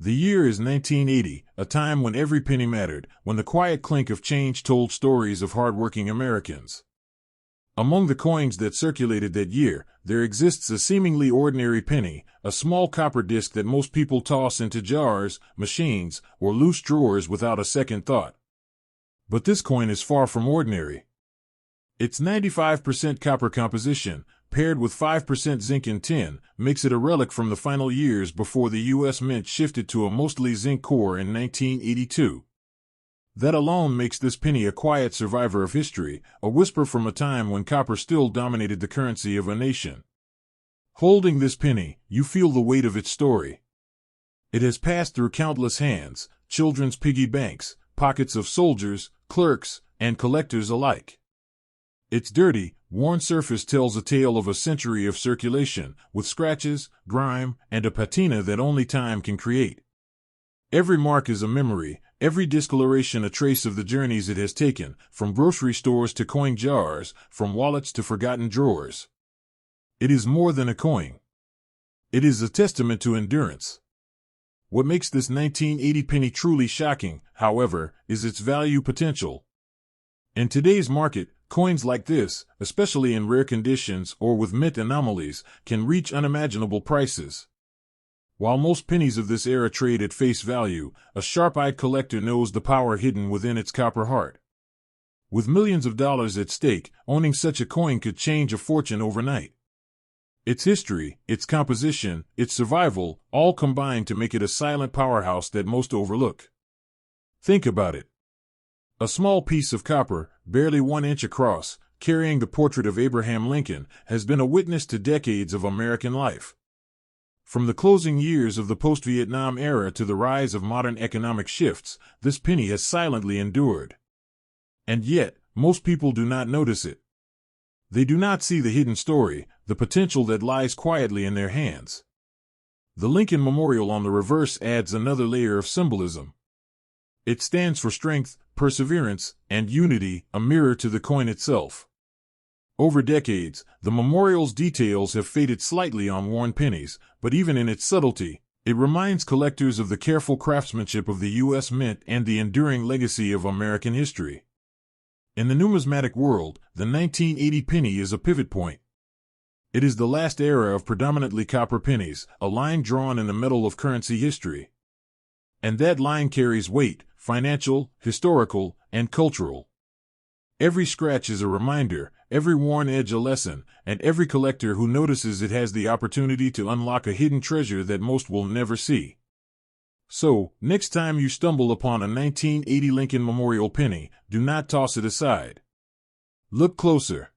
The year is 1980, a time when every penny mattered, when the quiet clink of change told stories of hard-working Americans. Among the coins that circulated that year, there exists a seemingly ordinary penny, a small copper disc that most people toss into jars, machines, or loose drawers without a second thought. But this coin is far from ordinary. Its 95% copper composition, paired with 5% zinc and tin, makes it a relic from the final years before the U.S. Mint shifted to a mostly zinc core in 1982. That alone makes this penny a quiet survivor of history, a whisper from a time when copper still dominated the currency of a nation. Holding this penny, you feel the weight of its story. It has passed through countless hands, children's piggy banks, pockets of soldiers, clerks, and collectors alike. Its dirty, worn surface tells a tale of a century of circulation, with scratches, grime, and a patina that only time can create. Every mark is a memory, every discoloration a trace of the journeys it has taken, from grocery stores to coin jars, from wallets to forgotten drawers. It is more than a coin. It is a testament to endurance. What makes this 1980 penny truly shocking, however, is its value potential. In today's market, coins like this, especially in rare conditions or with mint anomalies, can reach unimaginable prices. While most pennies of this era trade at face value, a sharp-eyed collector knows the power hidden within its copper heart. With millions of dollars at stake, owning such a coin could change a fortune overnight. Its history, its composition, its survival, all combine to make it a silent powerhouse that most overlook. Think about it. A small piece of copper, barely 1 inch across, carrying the portrait of Abraham Lincoln, has been a witness to decades of American life. From the closing years of the post-Vietnam era to the rise of modern economic shifts, this penny has silently endured. And yet, most people do not notice it. They do not see the hidden story, the potential that lies quietly in their hands. The Lincoln Memorial on the reverse adds another layer of symbolism. It stands for strength, perseverance, and unity, a mirror to the coin itself. Over decades, the memorial's details have faded slightly on worn pennies, but even in its subtlety, it reminds collectors of the careful craftsmanship of the U.S. Mint and the enduring legacy of American history. In the numismatic world, the 1980 penny is a pivot point. It is the last era of predominantly copper pennies, a line drawn in the metal of currency history. And that line carries weight, financial, historical, and cultural. Every scratch is a reminder, every worn edge a lesson, and every collector who notices it has the opportunity to unlock a hidden treasure that most will never see. So, next time you stumble upon a 1980 Lincoln Memorial penny, do not toss it aside. Look closer.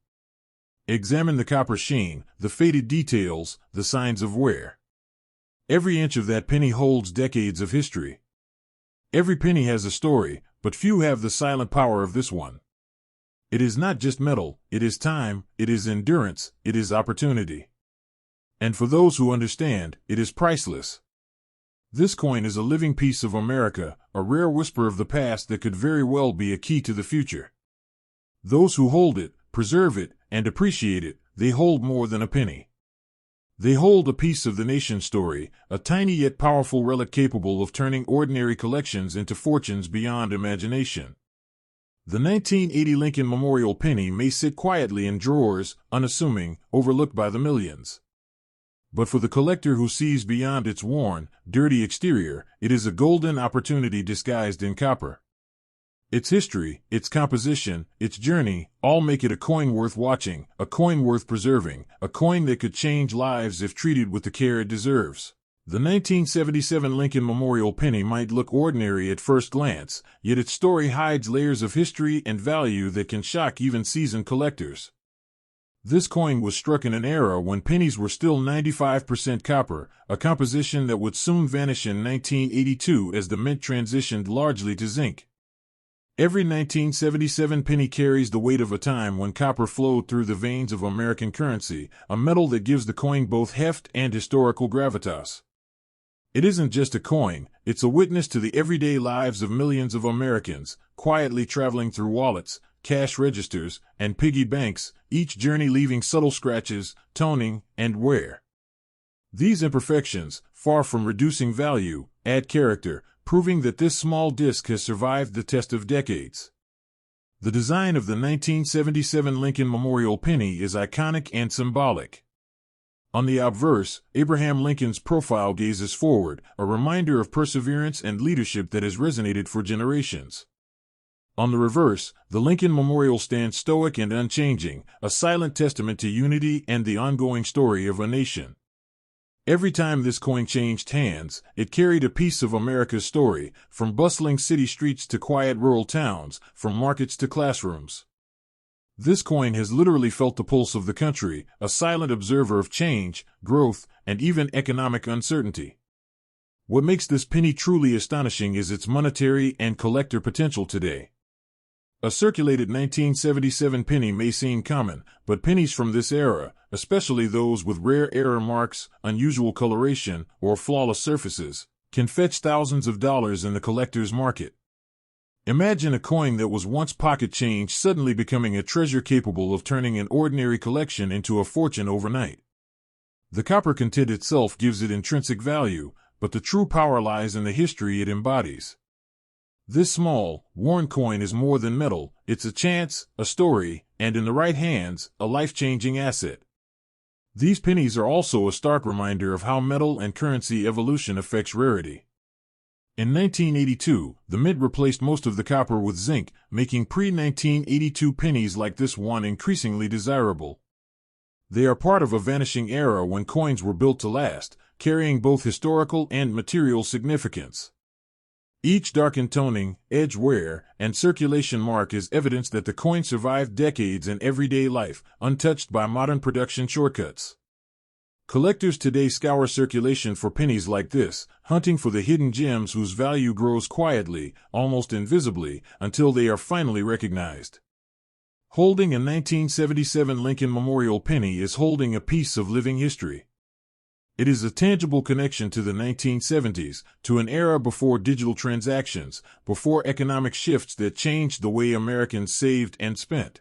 Examine the copper sheen, the faded details, the signs of wear. Every inch of that penny holds decades of history. Every penny has a story, but few have the silent power of this one. It is not just metal, it is time, it is endurance, it is opportunity. And for those who understand, it is priceless. This coin is a living piece of America, a rare whisper of the past that could very well be a key to the future. Those who hold it, preserve it, and appreciate it, they hold more than a penny. They hold a piece of the nation's story, a tiny yet powerful relic capable of turning ordinary collections into fortunes beyond imagination. The 1980 Lincoln Memorial penny may sit quietly in drawers, unassuming, overlooked by the millions. But for the collector who sees beyond its worn, dirty exterior, it is a golden opportunity disguised in copper. Its history, its composition, its journey, all make it a coin worth watching, a coin worth preserving, a coin that could change lives if treated with the care it deserves. The 1977 Lincoln Memorial penny might look ordinary at first glance, yet its story hides layers of history and value that can shock even seasoned collectors. This coin was struck in an era when pennies were still 95% copper, a composition that would soon vanish in 1982 as the mint transitioned largely to zinc. Every 1977 penny carries the weight of a time when copper flowed through the veins of American currency, a metal that gives the coin both heft and historical gravitas. It isn't just a coin, it's a witness to the everyday lives of millions of Americans, quietly traveling through wallets, cash registers, and piggy banks, each journey leaving subtle scratches, toning, and wear. These imperfections, far from reducing value, add character, proving that this small disc has survived the test of decades. The design of the 1977 Lincoln Memorial penny is iconic and symbolic. On the obverse, Abraham Lincoln's profile gazes forward, a reminder of perseverance and leadership that has resonated for generations. On the reverse, the Lincoln Memorial stands stoic and unchanging, a silent testament to unity and the ongoing story of a nation. Every time this coin changed hands, it carried a piece of America's story, from bustling city streets to quiet rural towns, from markets to classrooms. This coin has literally felt the pulse of the country, a silent observer of change, growth, and even economic uncertainty. What makes this penny truly astonishing is its monetary and collector potential today. A circulated 1977 penny may seem common, but pennies from this era, especially those with rare error marks, unusual coloration, or flawless surfaces, can fetch thousands of dollars in the collector's market. Imagine a coin that was once pocket change suddenly becoming a treasure capable of turning an ordinary collection into a fortune overnight. The copper content itself gives it intrinsic value, but the true power lies in the history it embodies. This small, worn coin is more than metal, it's a chance, a story, and in the right hands, a life-changing asset. These pennies are also a stark reminder of how metal and currency evolution affects rarity. In 1982, the mint replaced most of the copper with zinc, making pre-1982 pennies like this one increasingly desirable. They are part of a vanishing era when coins were built to last, carrying both historical and material significance. Each darkened toning, edge wear, and circulation mark is evidence that the coin survived decades in everyday life, untouched by modern production shortcuts. Collectors today scour circulation for pennies like this, hunting for the hidden gems whose value grows quietly, almost invisibly, until they are finally recognized. Holding a 1977 Lincoln Memorial penny is holding a piece of living history. It is a tangible connection to the 1970s, to an era before digital transactions, before economic shifts that changed the way Americans saved and spent.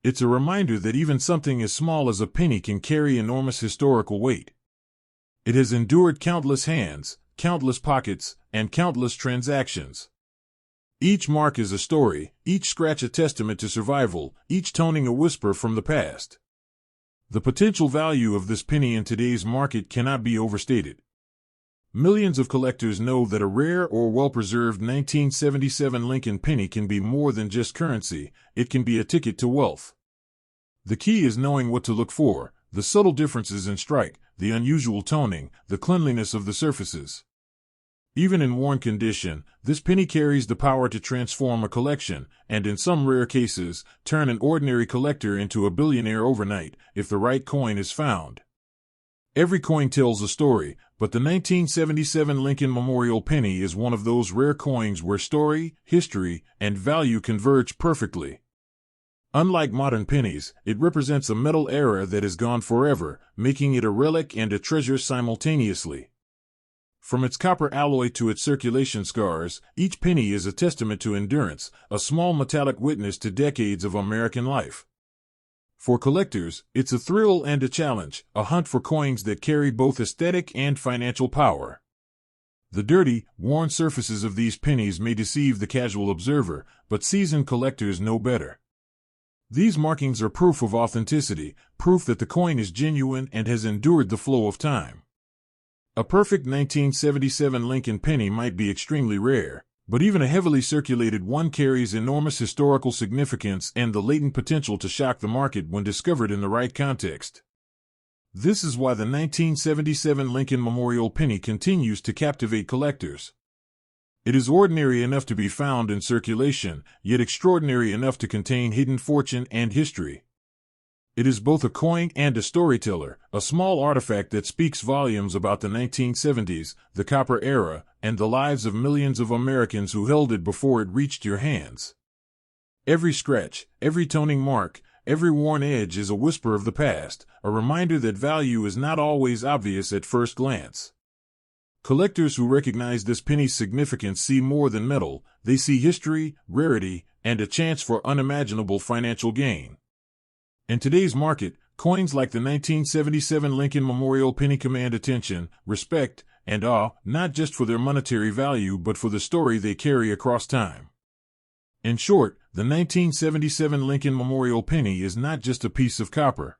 It's a reminder that even something as small as a penny can carry enormous historical weight. It has endured countless hands, countless pockets, and countless transactions. Each mark is a story, each scratch a testament to survival, each toning a whisper from the past. The potential value of this penny in today's market cannot be overstated. Millions of collectors know that a rare or well-preserved 1977 Lincoln penny can be more than just currency, it can be a ticket to wealth. The key is knowing what to look for, the subtle differences in strike, the unusual toning, the cleanliness of the surfaces. Even in worn condition, this penny carries the power to transform a collection, and in some rare cases, turn an ordinary collector into a billionaire overnight, if the right coin is found. Every coin tells a story, but the 1977 Lincoln Memorial penny is one of those rare coins where story, history, and value converge perfectly. Unlike modern pennies, it represents a metal era that is gone forever, making it a relic and a treasure simultaneously. From its copper alloy to its circulation scars, each penny is a testament to endurance, a small metallic witness to decades of American life. For collectors, it's a thrill and a challenge, a hunt for coins that carry both aesthetic and financial power. The dirty, worn surfaces of these pennies may deceive the casual observer, but seasoned collectors know better. These markings are proof of authenticity, proof that the coin is genuine and has endured the flow of time. A perfect 1977 Lincoln penny might be extremely rare, but even a heavily circulated one carries enormous historical significance and the latent potential to shock the market when discovered in the right context. This is why the 1977 Lincoln Memorial penny continues to captivate collectors. It is ordinary enough to be found in circulation, yet extraordinary enough to contain hidden fortune and history. It is both a coin and a storyteller, a small artifact that speaks volumes about the 1970s, the copper era, and the lives of millions of Americans who held it before it reached your hands. Every scratch, every toning mark, every worn edge is a whisper of the past, a reminder that value is not always obvious at first glance. Collectors who recognize this penny's significance see more than metal, they see history, rarity, and a chance for unimaginable financial gain. In today's market, coins like the 1977 Lincoln Memorial penny command attention, respect, and awe, not just for their monetary value but for the story they carry across time. In short, the 1977 Lincoln Memorial Penny is not just a piece of copper.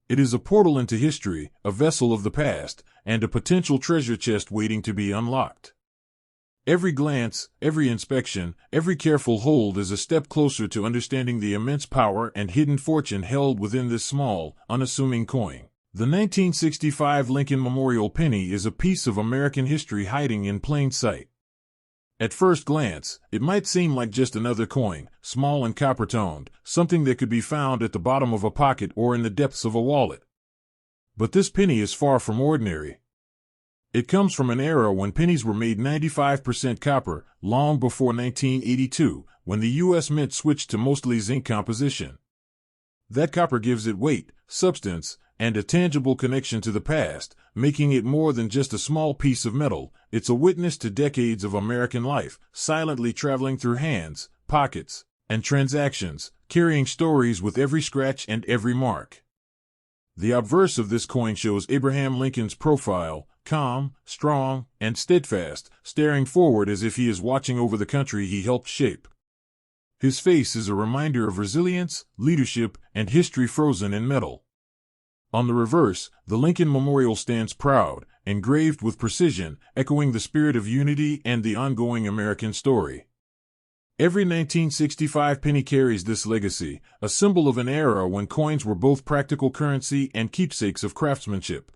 It is a portal into history, a vessel of the past, and a potential treasure chest waiting to be unlocked. Every glance, every inspection, every careful hold is a step closer to understanding the immense power and hidden fortune held within this small, unassuming coin. The 1965 Lincoln Memorial Penny is a piece of American history hiding in plain sight. At first glance, it might seem like just another coin, small and copper-toned, something that could be found at the bottom of a pocket or in the depths of a wallet. But this penny is far from ordinary. It comes from an era when pennies were made 95% copper, long before 1982, when the U.S. Mint switched to mostly zinc composition. That copper gives it weight, substance, and a tangible connection to the past, making it more than just a small piece of metal. It's a witness to decades of American life, silently traveling through hands, pockets, and transactions, carrying stories with every scratch and every mark. The obverse of this coin shows Abraham Lincoln's profile, calm, strong, and steadfast, staring forward as if he is watching over the country he helped shape. His face is a reminder of resilience, leadership, and history frozen in metal. On the reverse, the Lincoln Memorial stands proud, engraved with precision, echoing the spirit of unity and the ongoing American story. Every 1965 penny carries this legacy, a symbol of an era when coins were both practical currency and keepsakes of craftsmanship.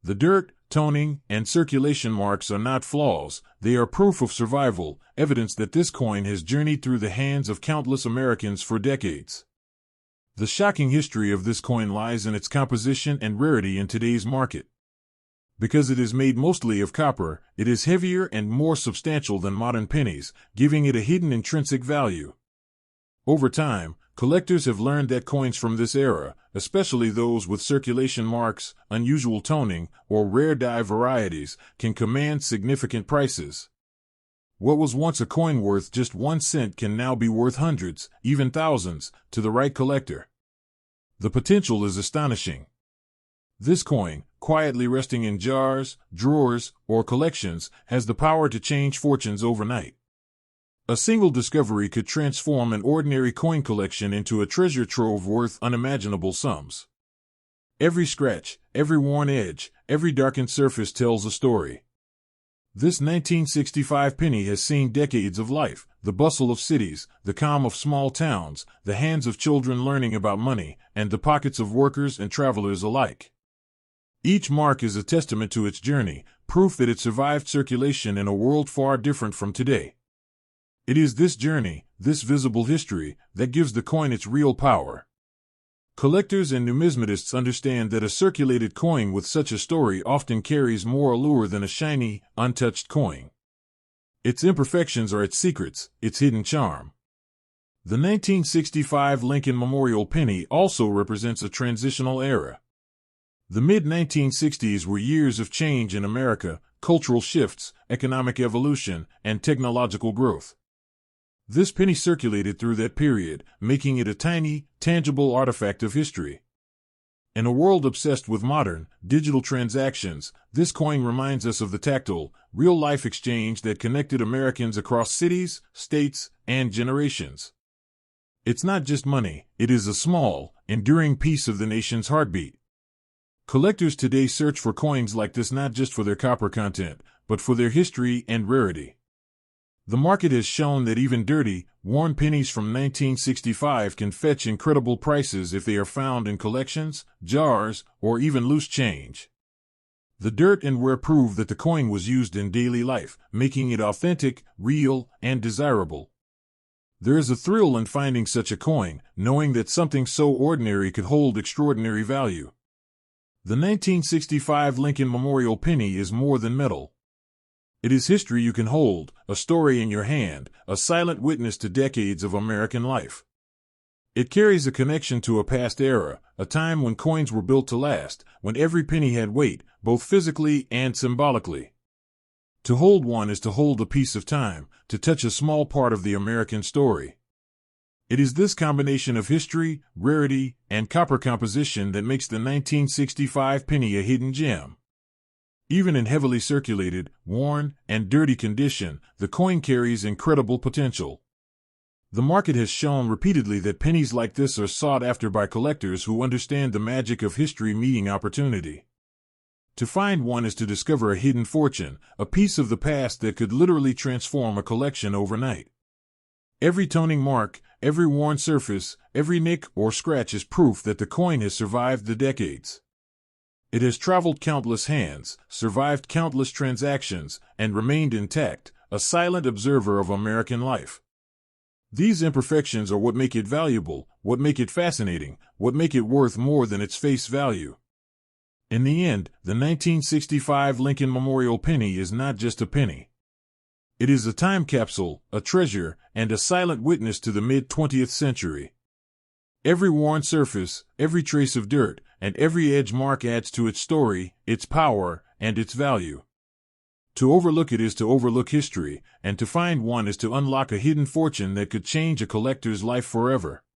The dirt, toning, and circulation marks are not flaws, they are proof of survival, evidence that this coin has journeyed through the hands of countless Americans for decades. The shocking history of this coin lies in its composition and rarity in today's market. Because it is made mostly of copper, it is heavier and more substantial than modern pennies, giving it a hidden intrinsic value. Over time, collectors have learned that coins from this era, especially those with circulation marks, unusual toning, or rare die varieties, can command significant prices. What was once a coin worth just 1 cent can now be worth hundreds, even thousands, to the right collector. The potential is astonishing. This coin, quietly resting in jars, drawers, or collections, has the power to change fortunes overnight. A single discovery could transform an ordinary coin collection into a treasure trove worth unimaginable sums. Every scratch, every worn edge, every darkened surface tells a story. This 1965 penny has seen decades of life, the bustle of cities, the calm of small towns, the hands of children learning about money, and the pockets of workers and travelers alike. Each mark is a testament to its journey, proof that it survived circulation in a world far different from today. It is this journey, this visible history, that gives the coin its real power. Collectors and numismatists understand that a circulated coin with such a story often carries more allure than a shiny, untouched coin. Its imperfections are its secrets, its hidden charm. The 1965 Lincoln Memorial Penny also represents a transitional era. The mid-1960s were years of change in America, cultural shifts, economic evolution, and technological growth. This penny circulated through that period, making it a tiny, tangible artifact of history. In a world obsessed with modern, digital transactions, this coin reminds us of the tactile, real-life exchange that connected Americans across cities, states, and generations. It's not just money, it is a small, enduring piece of the nation's heartbeat. Collectors today search for coins like this not just for their copper content, but for their history and rarity. The market has shown that even dirty, worn pennies from 1965 can fetch incredible prices if they are found in collections, jars, or even loose change. The dirt and wear prove that the coin was used in daily life, making it authentic, real, and desirable. There is a thrill in finding such a coin, knowing that something so ordinary could hold extraordinary value. The 1965 Lincoln Memorial Penny is more than metal. It is history you can hold, a story in your hand, a silent witness to decades of American life. It carries a connection to a past era, a time when coins were built to last, when every penny had weight, both physically and symbolically. To hold one is to hold a piece of time, to touch a small part of the American story. It is this combination of history, rarity, and copper composition that makes the 1965 penny a hidden gem. Even in heavily circulated, worn, and dirty condition, the coin carries incredible potential. The market has shown repeatedly that pennies like this are sought after by collectors who understand the magic of history meeting opportunity. To find one is to discover a hidden fortune, a piece of the past that could literally transform a collection overnight. Every toning mark, every worn surface, every nick or scratch is proof that the coin has survived the decades. It has traveled countless hands, survived countless transactions, and remained intact, a silent observer of American life. These imperfections are what make it valuable, what make it fascinating, what make it worth more than its face value. In the end, the 1965 Lincoln Memorial Penny is not just a penny. It is a time capsule, a treasure, and a silent witness to the mid-20th century. Every worn surface, every trace of dirt, and every edge mark adds to its story, its power, and its value. To overlook it is to overlook history, and to find one is to unlock a hidden fortune that could change a collector's life forever.